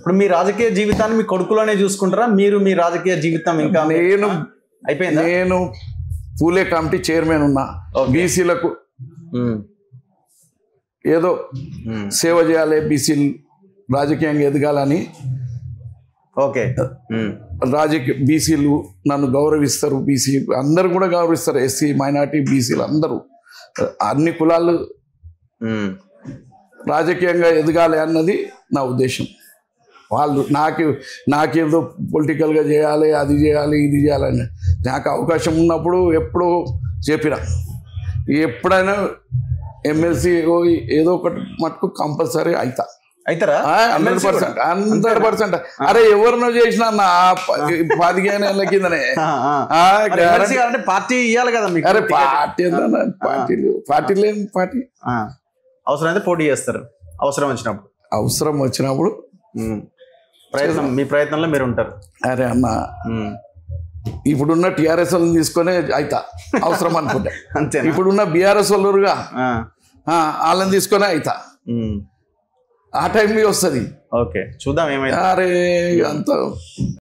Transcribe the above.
ఇప్పుడు మీ రాజకీయ జీవితాన్ని మీ కొడుకులోనే చూసుకుంటారా? మీరు మీ రాజకీయ జీవితం ఇంకా అయిపోయింది? నేను పూలే కమిటీ చైర్మన్ ఉన్నా. బీసీలకు ఏదో సేవ చేయాలి, బీసీలు రాజకీయంగా ఎదగాలని. ఓకే, బీసీలు నన్ను గౌరవిస్తారు, బీసీ అందరు కూడా గౌరవిస్తారు, ఎస్సీ మైనార్టీ బీసీలు అందరూ, అన్ని కులాలు రాజకీయంగా ఎదగాలి అన్నది నా ఉద్దేశం. వాళ్ళు నాకేదో పొలిటికల్గా చేయాలి, అది చేయాలి, ఇది చేయాలని నాకు అవకాశం ఉన్నప్పుడు ఎప్పుడూ చెప్పిన, ఎప్పుడైనా ఎమ్మెల్సీ ఏదో ఒకటి మటుకు కంపల్సరీ అవుతారా? 100%. అరే ఎవరినో చేసినా నా 15 ఏళ్ళ కిందనే. పార్టీ ఇవ్వాలి కదా మీకు. అరే పార్టీ పార్టీలు అవసరమైతే పోటీ చేస్తారు అవసరం వచ్చినప్పుడు మీ ప్రయత్నంలో మీరు ఉంటారు. అరే అన్న, ఇప్పుడున్న టీఆర్ఎస్ వాళ్ళని తీసుకొని అవసరం అనుకుంటా. అంతే. ఇప్పుడున్న బీఆర్ఎస్ వాళ్ళుగా వాళ్ళని తీసుకొని ఆ టైం వస్తుంది. ఓకే, చూద్దాం ఏమైనా. అరే అంత